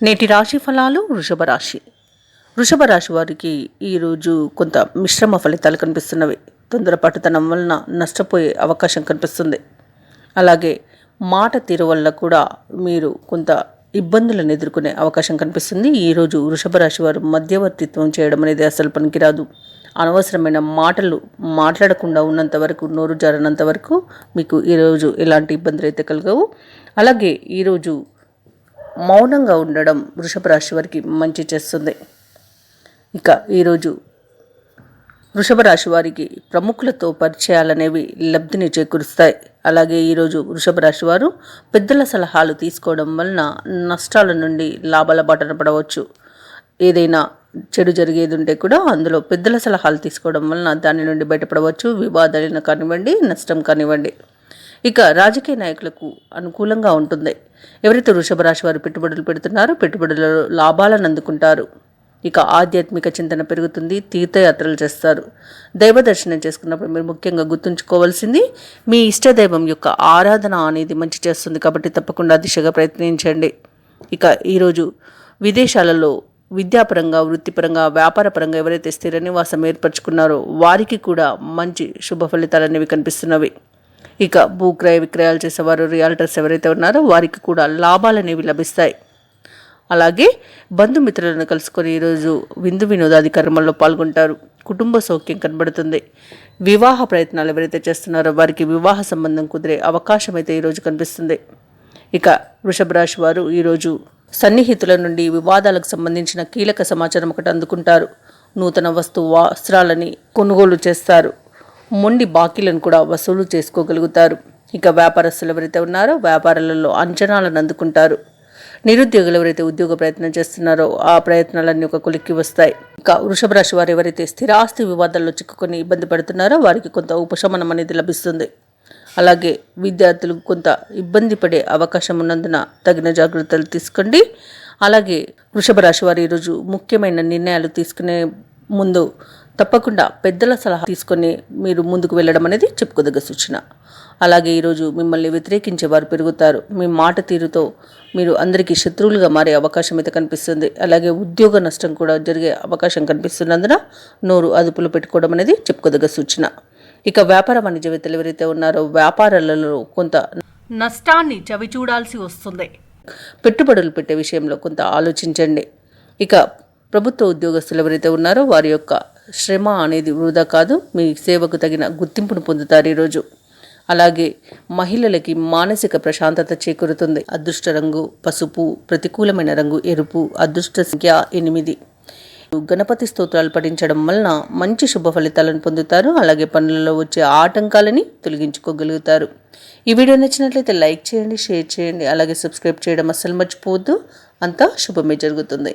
నేటి రాశి ఫలాలు వృషభ రాశి వారికి ఈరోజు కొంత మిశ్రమ ఫలితాలు కనిపిస్తున్నవి. తొందరపాటుతనం వలన నష్టపోయే అవకాశం కనిపిస్తుంది. అలాగే మాట తీరు వల్ల కూడా మీరు కొంత ఇబ్బందులను ఎదుర్కొనే అవకాశం కనిపిస్తుంది. ఈరోజు వృషభ రాశి వారు మధ్యవర్తిత్వం చేయడం అనేది అసలు పనికిరాదు. అనవసరమైన మాటలు మాట్లాడకుండా ఉన్నంత వరకు, నోరు జారనంత వరకు మీకు ఈరోజు ఎలాంటి ఇబ్బందులు అయితే కలగవు. అలాగే ఈరోజు మౌనంగా ఉండడం వృషభ రాశి వారికి మంచి చేస్తుంది. ఇక ఈరోజు వృషభ రాశి వారికి ప్రముఖులతో పరిచయాలనేవి లబ్ధిని చేకూరుస్తాయి. అలాగే ఈరోజు వృషభ రాశి వారు పెద్దల సలహాలు తీసుకోవడం వలన నష్టాల నుండి లాభాల బాటన పడవచ్చు. ఏదైనా చెడు జరిగేది ఉంటే కూడా అందులో పెద్దల సలహాలు తీసుకోవడం వలన దాని నుండి బయటపడవచ్చు. వివాదాలను కానివ్వండి, నష్టం కానివ్వండి. ఇక రాజకీయ నాయకులకు అనుకూలంగా ఉంటుంది. ఎవరైతే వృషభ రాశి వారు పెట్టుబడులు పెడుతున్నారో పెట్టుబడులలో లాభాలను అందుకుంటారు. ఇక ఆధ్యాత్మిక చింతన పెరుగుతుంది. తీర్థయాత్రలు చేస్తారు. దైవ దర్శనం చేసుకున్నప్పుడు మీరు ముఖ్యంగా గుర్తుంచుకోవాల్సింది మీ ఇష్టదైవం యొక్క ఆరాధన అనేది మంచి చేస్తుంది. కాబట్టి తప్పకుండా దిశగా ప్రయత్నించండి. ఇక ఈరోజు విదేశాలలో విద్యాపరంగా, వృత్తిపరంగా, వ్యాపారపరంగా ఎవరైతే స్థిర నివాసం ఏర్పరచుకున్నారో వారికి కూడా మంచి శుభ ఫలితాలు అనేవి కనిపిస్తున్నవి. ఇక భూక్రయ విక్రయాలు చేసేవారు, రియాల్టర్స్ ఎవరైతే ఉన్నారో వారికి కూడా లాభాలు అనేవి లభిస్తాయి. అలాగే బంధుమిత్రులను కలుసుకొని ఈరోజు విందు వినోదాది కర్మల్లో పాల్గొంటారు. కుటుంబ సౌఖ్యం కనబడుతుంది. వివాహ ప్రయత్నాలు ఎవరైతే చేస్తున్నారో వారికి వివాహ సంబంధం కుదిరే అవకాశం అయితే ఈరోజు కనిపిస్తుంది. ఇక వృషభ రాశి వారు ఈరోజు సన్నిహితుల నుండి వివాదాలకు సంబంధించిన కీలక సమాచారం ఒకటి అందుకుంటారు. నూతన వస్త్రాలని కొనుగోలు చేస్తారు. మొండి బాకీలను కూడా వసూలు చేసుకోగలుగుతారు. ఇక వ్యాపారస్తులు ఎవరైతే ఉన్నారో వ్యాపారాలలో అంచనాలను అందుకుంటారు. నిరుద్యోగులు ఎవరైతే ఉద్యోగ ప్రయత్నం చేస్తున్నారో ఆ ప్రయత్నాలన్నీ ఒక కొలిక్కి వస్తాయి. ఇక వృషభ రాశి వారు ఎవరైతే స్థిరాస్తి వివాదాల్లో చిక్కుకొని ఇబ్బంది పడుతున్నారో వారికి కొంత ఉపశమనం అనేది లభిస్తుంది. అలాగే విద్యార్థులు కొంత ఇబ్బంది పడే అవకాశం ఉన్నందున తగిన జాగ్రత్తలు తీసుకోండి. అలాగే వృషభ రాశి వారు ఈరోజు ముఖ్యమైన నిర్ణయాలు తీసుకునే ముందు తప్పకుండా పెద్దల సలహా తీసుకొని మీరు ముందుకు వెళ్ళడం అనేది చెప్పుకోదగ్గ సూచన. అలాగే ఈరోజు మిమ్మల్ని వ్యతిరేకించే వారు పెరుగుతారు. మీ మాట తీరుతో మీరు అందరికీ శత్రువులుగా మారే అవకాశం అయితే కనిపిస్తుంది. అలాగే ఉద్యోగ నష్టం కూడా జరిగే అవకాశం కనిపిస్తున్నందున నోరు అదుపులో పెట్టుకోవడం అనేది చెప్పుకోదగ్గ సూచన. ఇక వ్యాపార వాణిజ్యవేత్తలు ఎవరైతే ఉన్నారో వ్యాపారాలలో కొంత నష్టాన్ని చవి చూడాల్సి వస్తుంది. పెట్టుబడులు పెట్టే విషయంలో కొంత ఆలోచించండి. ఇక ప్రభుత్వ ఉద్యోగస్తులు ఎవరైతే ఉన్నారో వారి యొక్క శ్రమ అనేది వృధా కాదు. మీ సేవకు తగిన గుర్తింపును పొందుతారు ఈరోజు. అలాగే మహిళలకి మానసిక ప్రశాంతత చేకూరుతుంది. అదృష్ట రంగు పసుపు, ప్రతికూలమైన రంగు ఎరుపు, అదృష్ట సంఖ్య 8. గణపతి స్తోత్రాలు పఠించడం వలన మంచి శుభ ఫలితాలను పొందుతారు. అలాగే పనులలో వచ్చే ఆటంకాలని తొలగించుకోగలుగుతారు. ఈ వీడియో నచ్చినట్లయితే లైక్ చేయండి, షేర్ చేయండి. అలాగే సబ్స్క్రైబ్ చేయడం అస్సలు మర్చిపోవద్దు. అంతా శుభమే జరుగుతుంది.